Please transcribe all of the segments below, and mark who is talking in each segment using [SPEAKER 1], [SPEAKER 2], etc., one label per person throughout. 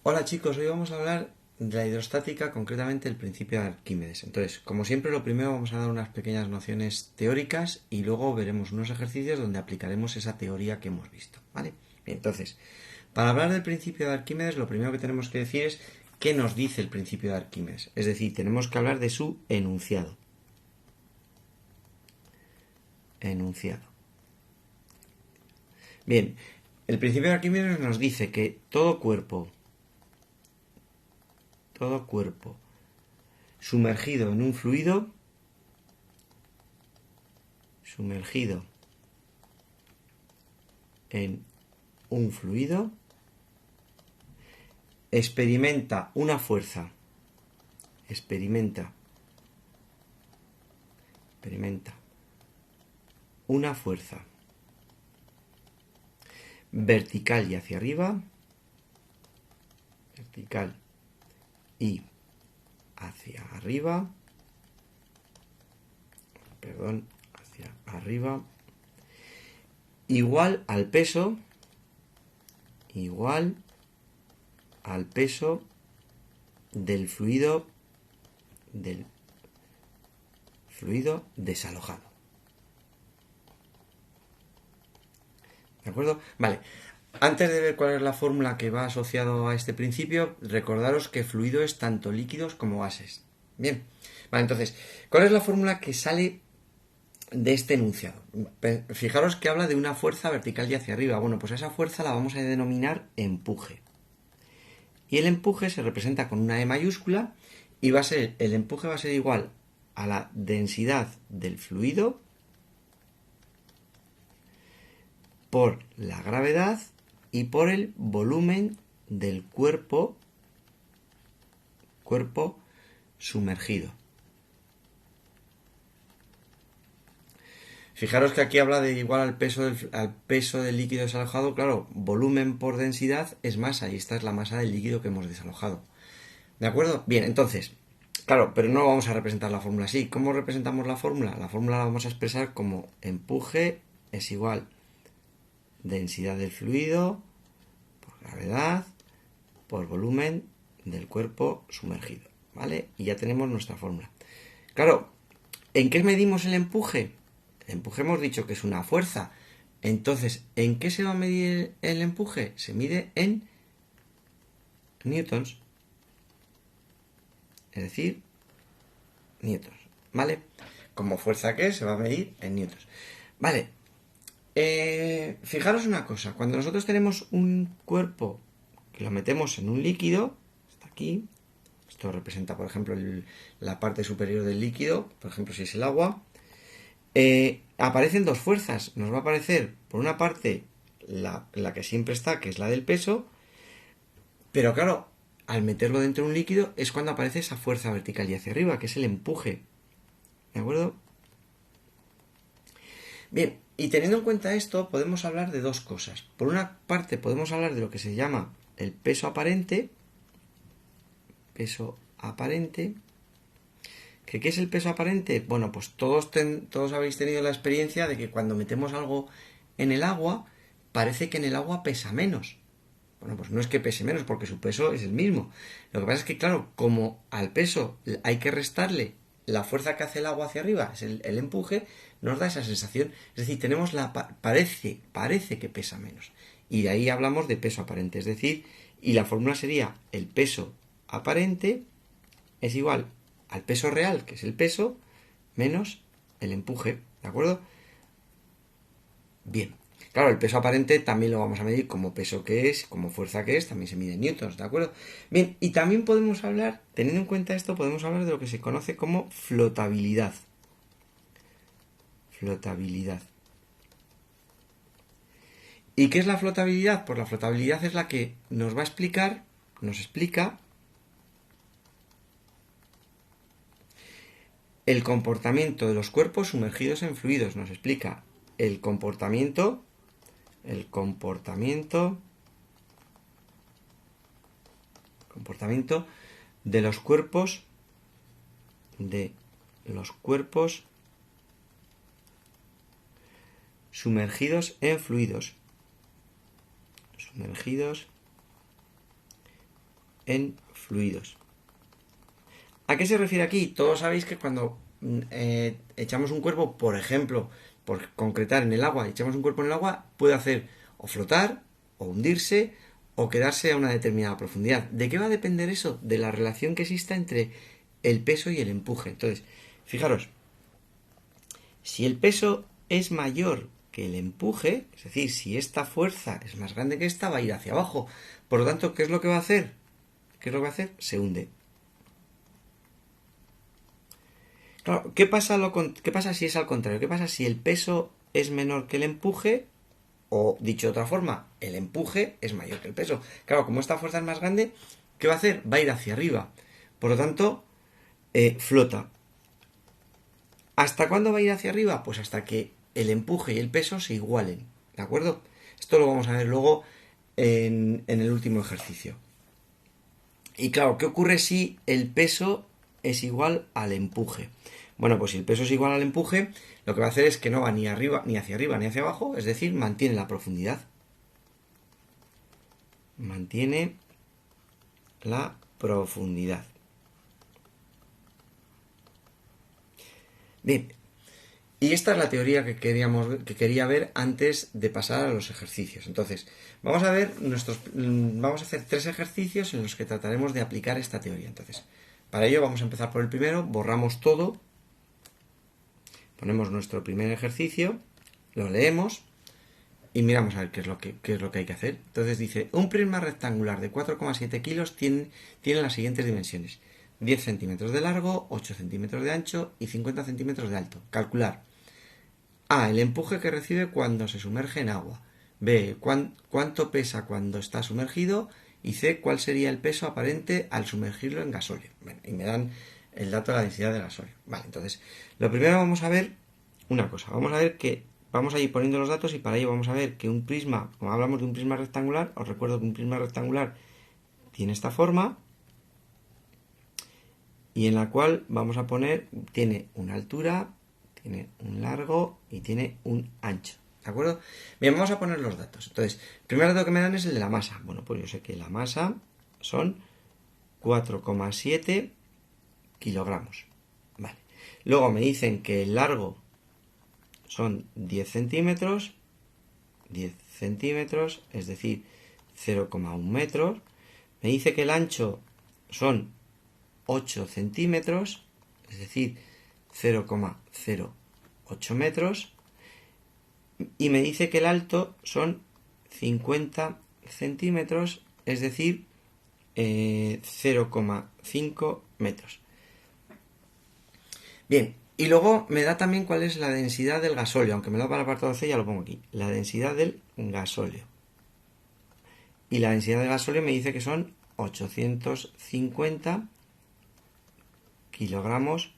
[SPEAKER 1] Hola chicos, hoy vamos a hablar de la hidrostática, concretamente el principio de Arquímedes. Entonces, como siempre, lo primero vamos a dar unas pequeñas nociones teóricas y luego veremos unos ejercicios donde aplicaremos esa teoría que hemos visto, ¿vale? Bien, entonces, para hablar del principio de Arquímedes, lo primero que tenemos que decir es qué nos dice el principio de Arquímedes. Es decir, tenemos que hablar de su enunciado. Enunciado. Bien, el principio de Arquímedes nos dice que todo cuerpo sumergido en un fluido, sumergido en un fluido, experimenta una fuerza, experimenta una fuerza vertical y hacia arriba, vertical y hacia arriba, hacia arriba, igual al peso del fluido desalojado. ¿De acuerdo? Vale. Antes de ver cuál es la fórmula que va asociado a este principio, recordaros que fluido es tanto líquidos como gases. Bien. Vale, entonces, ¿cuál es la fórmula que sale de este enunciado? Fijaros que habla de una fuerza vertical y hacia arriba. Bueno, pues esa fuerza la vamos a denominar empuje. Y el empuje se representa con una E mayúscula y el empuje va a ser igual a la densidad del fluido por la gravedad y por el volumen del cuerpo sumergido. Fijaros que aquí habla de igual al peso del líquido desalojado. Claro, volumen por densidad es masa y esta es la masa del líquido que hemos desalojado. ¿De acuerdo? Bien, entonces, claro, pero no vamos a representar la fórmula así. ¿Cómo representamos la fórmula? La fórmula la vamos a expresar como empuje es igual densidad del fluido por gravedad por volumen del cuerpo sumergido, ¿vale? Y ya tenemos nuestra fórmula. Claro, ¿en qué medimos el empuje? El empuje hemos dicho que es una fuerza. Entonces, ¿en qué se va a medir el empuje? Se mide en newtons. Es decir, newtons, ¿vale? Como fuerza que es, se va a medir en newtons. Vale, fijaros una cosa. Cuando nosotros tenemos un cuerpo que lo metemos en un líquido, está aquí, esto representa, por ejemplo, la parte superior del líquido, por ejemplo, si es el agua, aparecen dos fuerzas. Nos va a aparecer, por una parte, la que siempre está, que es la del peso, pero claro, al meterlo dentro de un líquido es cuando aparece esa fuerza vertical y hacia arriba, que es el empuje. ¿De acuerdo? Bien, y teniendo en cuenta esto, podemos hablar de dos cosas. Por una parte, podemos hablar de lo que se llama el peso aparente. Peso aparente. ¿Qué es el peso aparente? Bueno, pues todos habéis tenido la experiencia de que cuando metemos algo en el agua, parece que en el agua pesa menos. Bueno, pues no es que pese menos, porque su peso es el mismo. Lo que pasa es que, claro, como al peso hay que restarle la fuerza que hace el agua hacia arriba, es el empuje, nos da esa sensación. Es decir, tenemos parece que pesa menos. Y de ahí hablamos de peso aparente. Es decir, y la fórmula sería el peso aparente es igual al peso real, que es el peso, menos el empuje. ¿De acuerdo? Bien. Claro, el peso aparente también lo vamos a medir como peso que es, como fuerza que es, también se mide en newtons, ¿de acuerdo? Bien, y también podemos hablar, teniendo en cuenta esto, podemos hablar de lo que se conoce como flotabilidad. Flotabilidad. ¿Y qué es la flotabilidad? Pues la flotabilidad es la que nos va a explicar, nos explica el comportamiento de los cuerpos sumergidos en fluidos. Nos explica el comportamiento de los cuerpos sumergidos en fluidos. Sumergidos en fluidos. ¿A qué se refiere aquí? Todos sabéis que cuando echamos un cuerpo, por ejemplo, por concretar en el agua, echamos un cuerpo en el agua, puede hacer o flotar, o hundirse, o quedarse a una determinada profundidad. ¿De qué va a depender eso? De la relación que exista entre el peso y el empuje. Entonces, fijaros, si el peso es mayor que el empuje, es decir, si esta fuerza es más grande que esta, va a ir hacia abajo. Por lo tanto, ¿qué es lo que va a hacer? ¿Qué es lo que va a hacer? Se hunde. Claro, ¿qué pasa si es al contrario? ¿Qué pasa si el peso es menor que el empuje? O, dicho de otra forma, el empuje es mayor que el peso. Claro, como esta fuerza es más grande, ¿qué va a hacer? Va a ir hacia arriba. Por lo tanto, flota. ¿Hasta cuándo va a ir hacia arriba? Pues hasta que el empuje y el peso se igualen. ¿De acuerdo? Esto lo vamos a ver luego en el último ejercicio. Y claro, ¿qué ocurre si el peso es igual al empuje? Bueno, pues si el peso es igual al empuje, lo que va a hacer es que no va ni arriba, ni hacia abajo, es decir, mantiene la profundidad. Mantiene la profundidad. Bien, y esta es la teoría que quería ver antes de pasar a los ejercicios. Entonces, vamos a hacer 3 ejercicios en los que trataremos de aplicar esta teoría. Entonces, para ello vamos a empezar por el primero, borramos todo, ponemos nuestro primer ejercicio, lo leemos y miramos a ver qué es lo que hay que hacer. Entonces dice, un prisma rectangular de 4,7 kilos tiene las siguientes dimensiones: 10 centímetros de largo, 8 centímetros de ancho y 50 centímetros de alto. Calcular. A. El empuje que recibe cuando se sumerge en agua. B. Cuánto pesa cuando está sumergido. Y C. Cuál sería el peso aparente al sumergirlo en gasóleo. Bueno, y me dan el dato de la densidad de gasóleo. Vale, entonces, lo primero vamos a ver una cosa. Vamos a ir poniendo los datos y para ello vamos a ver que un prisma, como hablamos de un prisma rectangular, os recuerdo que un prisma rectangular tiene esta forma y en la cual vamos a poner, tiene una altura, tiene un largo y tiene un ancho. ¿De acuerdo? Bien, vamos a poner los datos. Entonces, el primer dato que me dan es el de la masa. Bueno, pues yo sé que la masa son 4,7 kilogramos. Vale. Luego me dicen que el largo son 10 centímetros, es decir, 0,1 metros. Me dice que el ancho son 8 centímetros, es decir, 0,08 metros. Y me dice que el alto son 50 centímetros, es decir, 0,5 metros. Bien, y luego me da también cuál es la densidad del gasóleo, aunque me lo da para el apartado C, ya lo pongo aquí. La densidad del gasóleo. Y la densidad del gasóleo me dice que son 850 kilogramos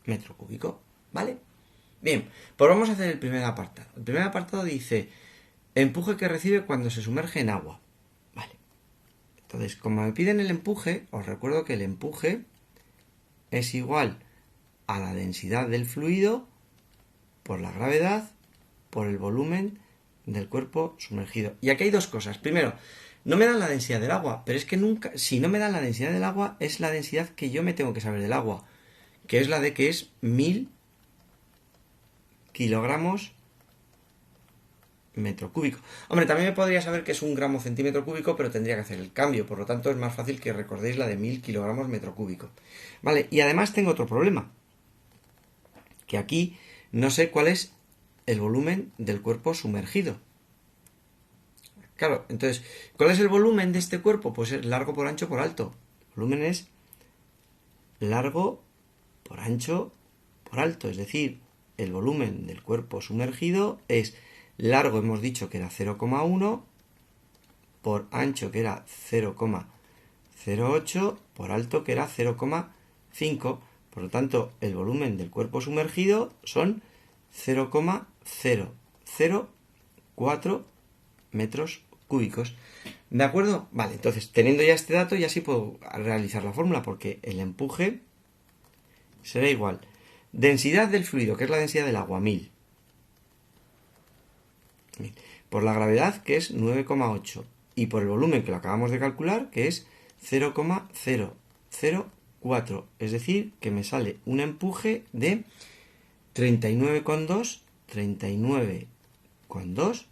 [SPEAKER 1] metro cúbico, ¿vale? Bien, pues vamos a hacer el primer apartado. El primer apartado dice empuje que recibe cuando se sumerge en agua. Vale. Entonces, como me piden el empuje, os recuerdo que el empuje es igual a la densidad del fluido por la gravedad por el volumen del cuerpo sumergido. Y aquí hay dos cosas. Primero, no me dan la densidad del agua, pero es que nunca, si no me dan la densidad del agua, es la densidad que yo me tengo que saber del agua, que es la de que es 1000 kilogramos metro cúbico. Hombre, también me podría saber que es 1 gramo centímetro cúbico, pero tendría que hacer el cambio, por lo tanto es más fácil que recordéis la de 1000 kilogramos metro cúbico. Vale, y además tengo otro problema, que aquí no sé cuál es el volumen del cuerpo sumergido. Claro, entonces, ¿cuál es el volumen de este cuerpo? Pues es largo por ancho por alto. El volumen es largo por ancho por alto, es decir, el volumen del cuerpo sumergido es largo, hemos dicho que era 0,1, por ancho que era 0,08, por alto que era 0,5. Por lo tanto, el volumen del cuerpo sumergido son 0,004 metros cúbicos. ¿De acuerdo? Vale, entonces, teniendo ya este dato, ya sí puedo realizar la fórmula, porque el empuje será igual. Densidad del fluido, que es la densidad del agua, 1000. Por la gravedad, que es 9,8. Y por el volumen, que lo acabamos de calcular, que es 0,004. Es decir, que me sale un empuje de 39,2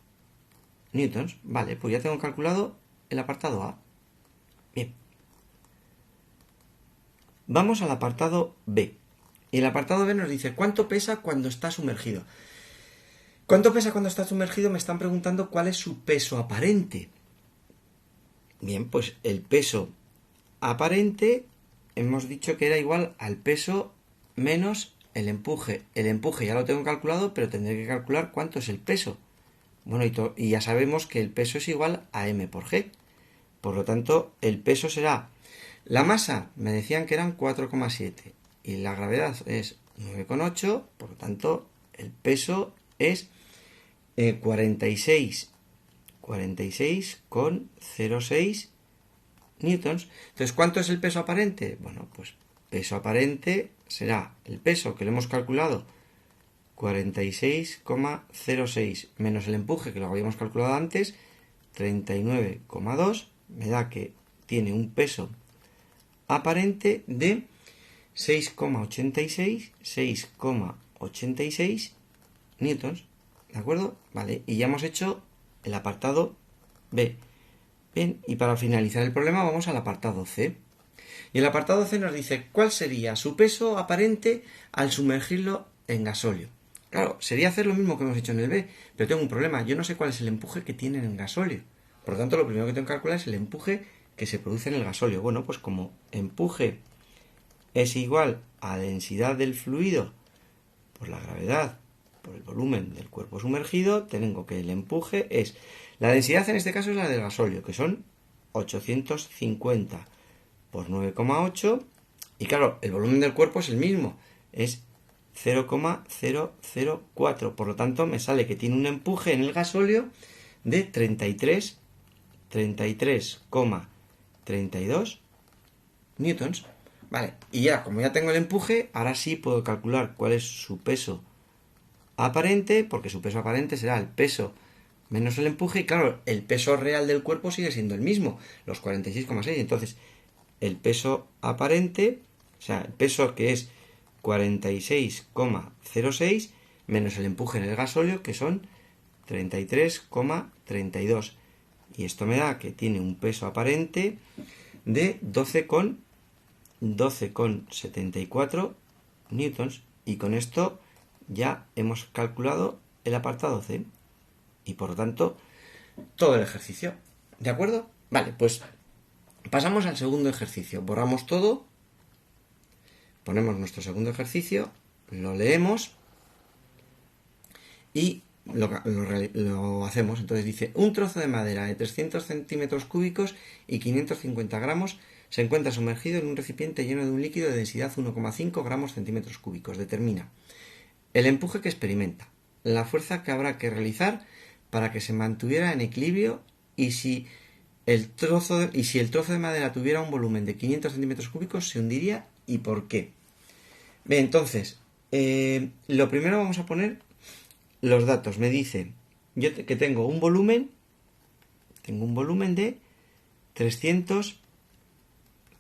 [SPEAKER 1] newtons. Vale, pues ya tengo calculado el apartado A. Bien. Vamos al apartado B. Y el apartado B nos dice cuánto pesa cuando está sumergido. ¿Cuánto pesa cuando está sumergido? Me están preguntando cuál es su peso aparente. Bien, pues el peso aparente hemos dicho que era igual al peso menos el empuje. El empuje ya lo tengo calculado, pero tendré que calcular cuánto es el peso. Bueno, y ya sabemos que el peso es igual a m por g. Por lo tanto, el peso será... La masa me decían que eran 4,7 y la gravedad es 9,8, por lo tanto, el peso es 46,06 newtons. Entonces, ¿cuánto es el peso aparente? Bueno, pues peso aparente será el peso que le hemos calculado, 46,06 menos el empuje que lo habíamos calculado antes, 39,2, me da que tiene un peso aparente de 6,86 newtons. ¿De acuerdo? Vale, y ya hemos hecho el apartado B. Bien, y para finalizar el problema vamos al apartado C. Y el apartado C nos dice cuál sería su peso aparente al sumergirlo en gasóleo. Claro, sería hacer lo mismo que hemos hecho en el B, pero tengo un problema. Yo no sé cuál es el empuje que tienen en gasóleo. Por lo tanto, lo primero que tengo que calcular es el empuje que se produce en el gasóleo. Bueno, pues como empuje es igual a densidad del fluido por la gravedad por el volumen del cuerpo sumergido, tengo que el empuje es... La densidad en este caso es la del gasóleo, que son 850 por 9,8. Y claro, el volumen del cuerpo es el mismo, es 0,004. Por lo tanto, me sale que tiene un empuje en el gasóleo de 33,32 newtons. Vale, y ya, como ya tengo el empuje, ahora sí puedo calcular cuál es su peso aparente, porque su peso aparente será el peso menos el empuje, y claro, el peso real del cuerpo sigue siendo el mismo, los 46,6. Entonces, el peso aparente, o sea, el peso que es 46,06 menos el empuje en el gasóleo, que son 33,32. Y esto me da que tiene un peso aparente de 12,74 newtons. Y con esto ya hemos calculado el apartado C. Y por lo tanto, todo el ejercicio. ¿De acuerdo? Vale, pues pasamos al segundo ejercicio. Borramos todo. Ponemos nuestro segundo ejercicio. Lo leemos. Y lo hacemos. Entonces dice, un trozo de madera de 300 centímetros cúbicos y 550 gramos se encuentra sumergido en un recipiente lleno de un líquido de densidad 1,5 gramos centímetros cúbicos. Determina el empuje que experimenta, la fuerza que habrá que realizar para que se mantuviera en equilibrio y si el trozo de madera tuviera un volumen de 500 centímetros cúbicos se hundiría y por qué. Bien, entonces, lo primero vamos a poner los datos. Me dice que tengo un volumen de 300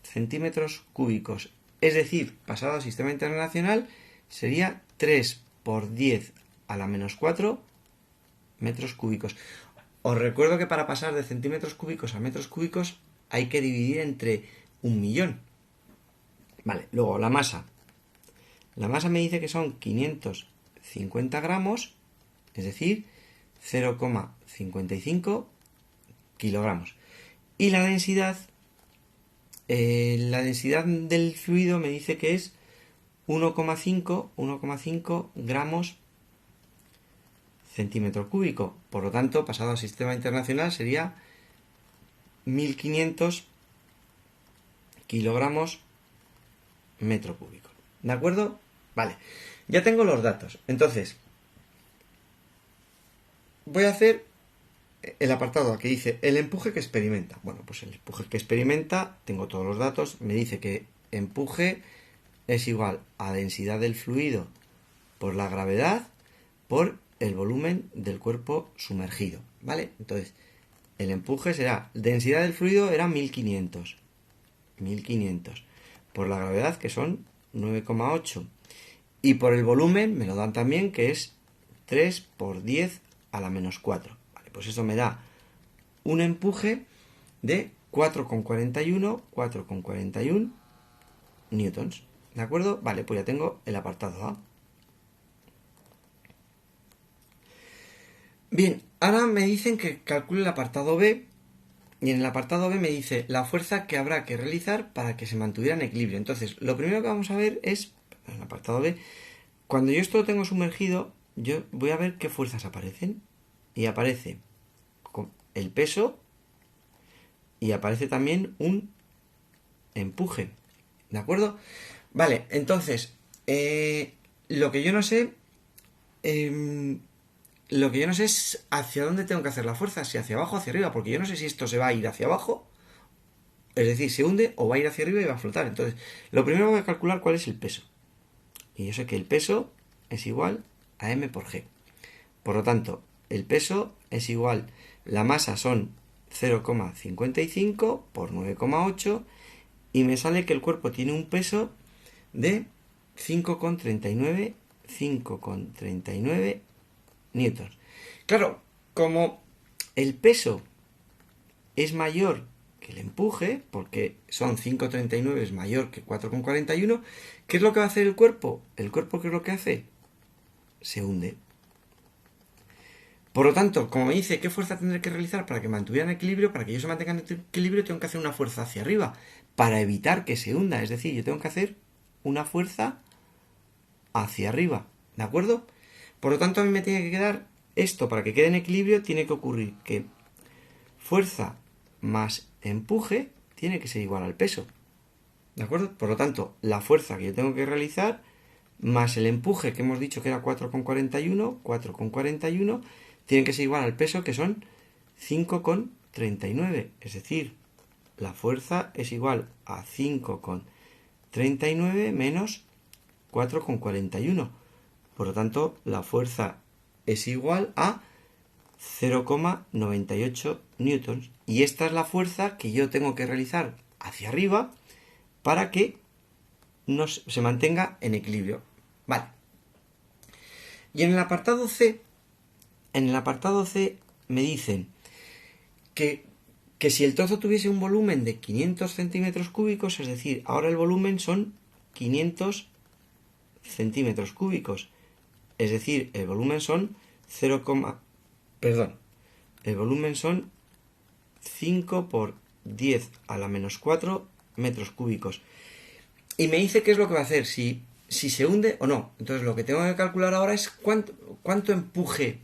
[SPEAKER 1] centímetros cúbicos. Es decir, pasado al sistema internacional, sería 3 por 10 a la menos 4 metros cúbicos. Os recuerdo que para pasar de centímetros cúbicos a metros cúbicos hay que dividir entre 1.000.000. Vale, luego la masa. La masa me dice que son 550 gramos, es decir, 0,55 kilogramos. Y la densidad del fluido me dice que es 1,5 gramos centímetro cúbico. Por lo tanto, pasado al sistema internacional sería 1.500 kilogramos metro cúbico. ¿De acuerdo? Vale, ya tengo los datos. Entonces, voy a hacer el apartado que dice el empuje que experimenta. Bueno, pues el empuje que experimenta, tengo todos los datos, me dice que empuje es igual a densidad del fluido por la gravedad por el volumen del cuerpo sumergido, ¿vale? Entonces, el empuje será, densidad del fluido era 1.500, 1500. Por la gravedad, que son 9,8. Y por el volumen me lo dan también, que es 3 por 10 a la menos 4. Vale, pues eso me da un empuje de 4,41 newtons. ¿De acuerdo? Vale, pues ya tengo el apartado A. Bien, ahora me dicen que calcule el apartado B. Y en el apartado B me dice la fuerza que habrá que realizar para que se mantuviera en equilibrio. Entonces, lo primero que vamos a ver es, en el apartado B, cuando yo esto lo tengo sumergido, yo voy a ver qué fuerzas aparecen. Y aparece el peso y aparece también un empuje. ¿De acuerdo? Vale, entonces, lo que yo no sé... lo que yo no sé es hacia dónde tengo que hacer la fuerza, si hacia abajo o hacia arriba, porque yo no sé si esto se va a ir hacia abajo, es decir, se hunde, o va a ir hacia arriba y va a flotar. Entonces, lo primero voy a calcular cuál es el peso. Y yo sé que el peso es igual a m por g. Por lo tanto, el peso es igual, la masa son 0,55 por 9,8 y me sale que el cuerpo tiene un peso de 5,39 newtons. Claro, como el peso es mayor que el empuje, porque son 5,39 es mayor que 4,41, ¿qué es lo que va a hacer el cuerpo? ¿El cuerpo qué es lo que hace? Se hunde. Por lo tanto, como me dice qué fuerza tendré que realizar para que mantuviera en equilibrio, para que yo se mantenga en equilibrio, tengo que hacer una fuerza hacia arriba para evitar que se hunda. Es decir, yo tengo que hacer una fuerza hacia arriba. ¿De acuerdo? Por lo tanto, a mí me tiene que quedar esto, para que quede en equilibrio, tiene que ocurrir que fuerza más empuje tiene que ser igual al peso. ¿De acuerdo? Por lo tanto, la fuerza que yo tengo que realizar más el empuje que hemos dicho que era 4,41, tiene que ser igual al peso, que son 5,39. Es decir, la fuerza es igual a 5,39 menos 4,41. Por lo tanto, la fuerza es igual a 0,98 newtons. Y esta es la fuerza que yo tengo que realizar hacia arriba para que se mantenga en equilibrio. Vale. Y en el apartado C me dicen que si el trozo tuviese un volumen de 500 centímetros cúbicos, es decir, ahora el volumen son 500 centímetros cúbicos, es decir, el volumen son el volumen son 5 por 10 a la menos 4 metros cúbicos. Y me dice qué es lo que va a hacer, si se hunde o no. Entonces lo que tengo que calcular ahora es cuánto empuje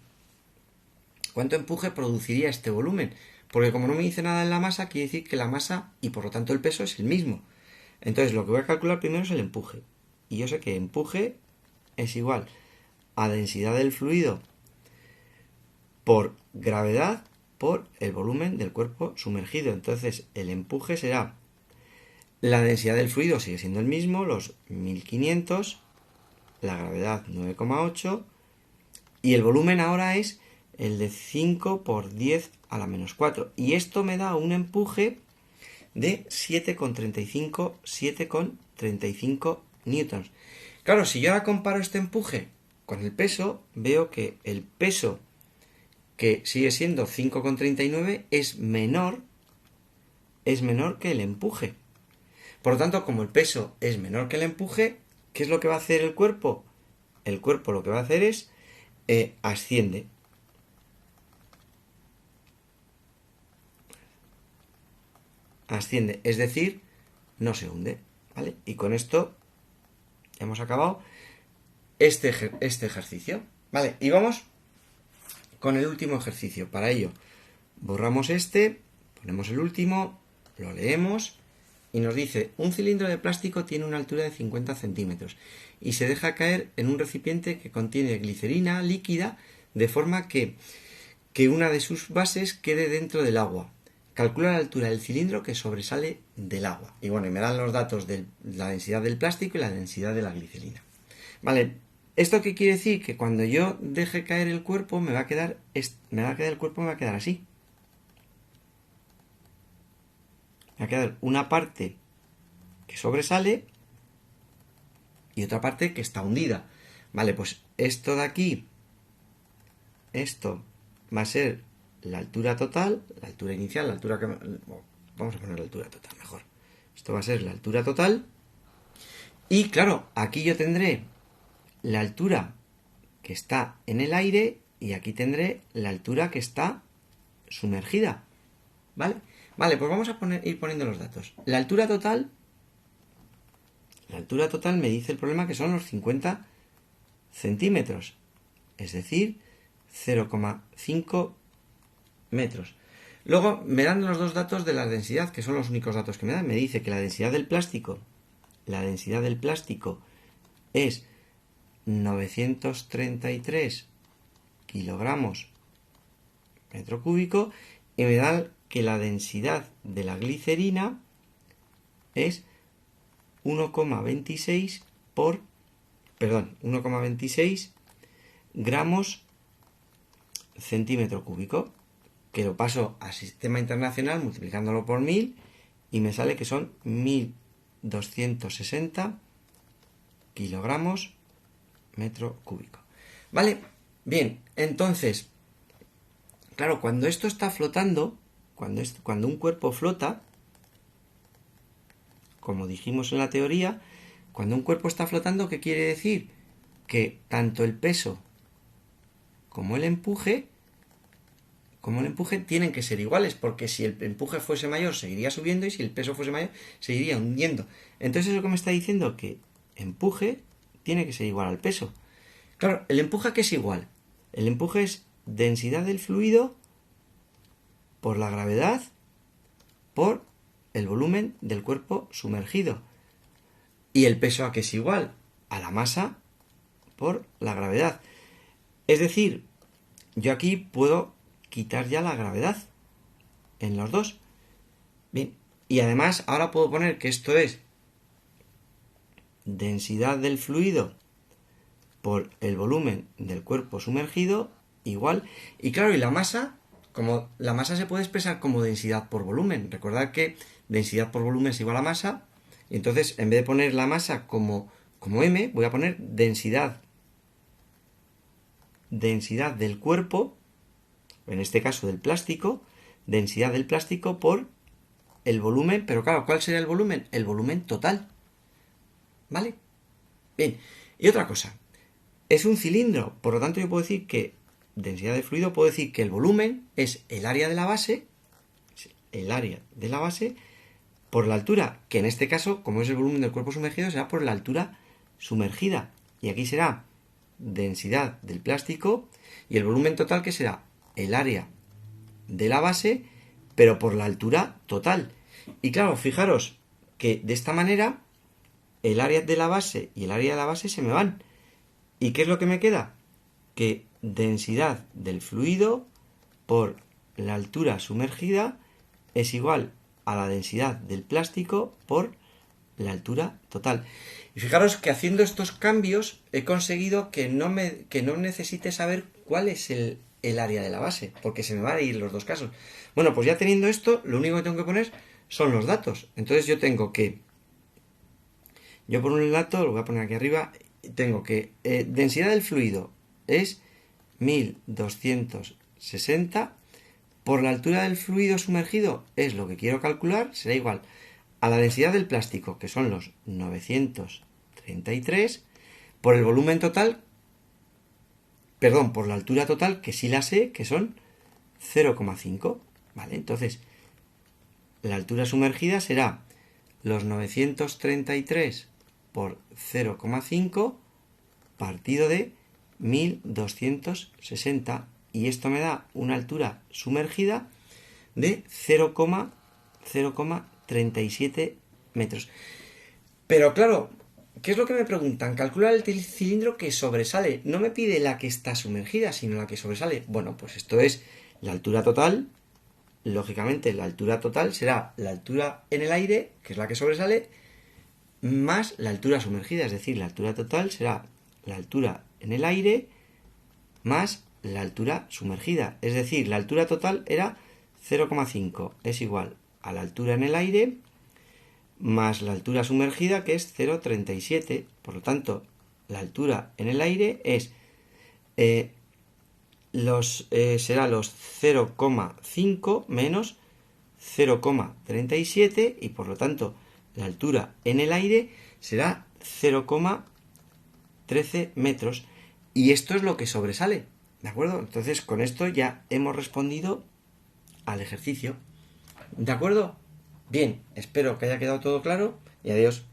[SPEAKER 1] produciría este volumen. Porque como no me dice nada en la masa, quiere decir que la masa y por lo tanto el peso es el mismo. Entonces lo que voy a calcular primero es el empuje. Y yo sé que empuje es igual a densidad del fluido por gravedad por el volumen del cuerpo sumergido. Entonces el empuje será, la densidad del fluido sigue siendo el mismo, los 1500, la gravedad 9,8 y el volumen ahora es el de 5 por 10 a la menos 4. Y esto me da un empuje de 7,35 newtons. Claro, si yo ahora comparo este empuje con el peso, veo que el peso, que sigue siendo 5,39, es menor que el empuje. Por lo tanto, como el peso es menor que el empuje, ¿qué es lo que va a hacer el cuerpo? El cuerpo lo que va a hacer es asciende. Asciende, es decir, no se hunde, ¿vale? Y con esto hemos acabado este ejercicio, ¿vale? Y vamos con el último ejercicio. Para ello, borramos ponemos el último, lo leemos y nos dice: un cilindro de plástico tiene una altura de 50 centímetros y se deja caer en un recipiente que contiene glicerina líquida de forma que una de sus bases quede dentro del agua. Calcula la altura del cilindro que sobresale del agua. Y bueno, y me dan los datos de la densidad del plástico y la densidad de la glicerina. Vale, ¿esto qué quiere decir? Que cuando yo deje caer el cuerpo el cuerpo me va a quedar así. Me va a quedar una parte que sobresale y otra parte que está hundida. Vale, pues esto de aquí, esto va a ser la altura total, la altura inicial, la altura que... Vamos a poner la altura total mejor. Esto va a ser la altura total. Y claro, aquí yo tendré la altura que está en el aire y aquí tendré la altura que está sumergida. ¿Vale? Vale, pues vamos a ir poniendo los datos. La altura total me dice el problema que son los 50 centímetros. Es decir, 0,5 metros. Luego me dan los dos datos de la densidad, que son los únicos datos que me dan. Me dice que la densidad del plástico es 933 kilogramos metro cúbico y me da que la densidad de la glicerina es 1,26 gramos centímetro cúbico, que lo paso al sistema internacional multiplicándolo por 1000 y me sale que son 1260 kilogramos metro cúbico. ¿Vale? Bien, entonces, claro, cuando esto está flotando, cuando un cuerpo flota, como dijimos en la teoría, cuando un cuerpo está flotando, ¿qué quiere decir? Que tanto el peso como el empuje tienen que ser iguales, porque si el empuje fuese mayor seguiría subiendo y si el peso fuese mayor seguiría hundiendo. Entonces eso que me está diciendo que empuje tiene que ser igual al peso. Claro, ¿el empuje a qué es igual? El empuje es densidad del fluido por la gravedad por el volumen del cuerpo sumergido. ¿Y el peso a qué es igual? A la masa por la gravedad. Es decir, yo aquí puedo quitar ya la gravedad en los dos. Bien, y además ahora puedo poner que esto es densidad del fluido por el volumen del cuerpo sumergido igual. Y claro, y la masa, como la masa se puede expresar como densidad por volumen. Recordad que densidad por volumen es igual a masa. Y entonces, en vez de poner la masa como m, voy a poner densidad del cuerpo, en este caso del plástico, densidad del plástico por el volumen. Pero claro, ¿cuál sería el volumen? El volumen total. ¿Vale? Bien, y otra cosa. Es un cilindro, por lo tanto yo puedo decir que densidad de fluido, puedo decir que el volumen es el área de la base, por la altura, que en este caso, como es el volumen del cuerpo sumergido, será por la altura sumergida. Y aquí será densidad del plástico y el volumen total, que será el área de la base, pero por la altura total. Y claro, fijaros que de esta manera el área de la base y el área de la base se me van. ¿Y qué es lo que me queda? Que densidad del fluido por la altura sumergida es igual a la densidad del plástico por la altura total. Y fijaros que haciendo estos cambios he conseguido que no necesite saber cuál es el área de la base, porque se me van a ir los dos casos. Bueno, pues ya teniendo esto, lo único que tengo que poner son los datos. Entonces yo tengo que... Yo por un dato, lo voy a poner aquí arriba, tengo que densidad del fluido es 1260 por la altura del fluido sumergido, es lo que quiero calcular, será igual a la densidad del plástico, que son los 933, por el volumen total, por la altura total, que sí la sé, que son 0,5. Vale, entonces la altura sumergida será los 933 por 0,5 partido de 1260, y esto me da una altura sumergida de 0,37 metros. Pero claro, ¿qué es lo que me preguntan? Calcula el cilindro que sobresale. No me pide la que está sumergida, sino la que sobresale. Bueno, pues esto es la altura total. Lógicamente, la altura total será la altura en el aire, que es la que sobresale, más la altura sumergida. Es decir, la altura total será la altura en el aire más la altura sumergida. Es decir, la altura total era 0,5. Es igual a la altura en el aire más la altura sumergida, que es 0,37. Por lo tanto, la altura en el aire es será los 0,5 menos 0,37 y por lo tanto la altura en el aire será 0,13 metros. Y esto es lo que sobresale, ¿de acuerdo? Entonces con esto ya hemos respondido al ejercicio, ¿de acuerdo? Bien, espero que haya quedado todo claro y adiós.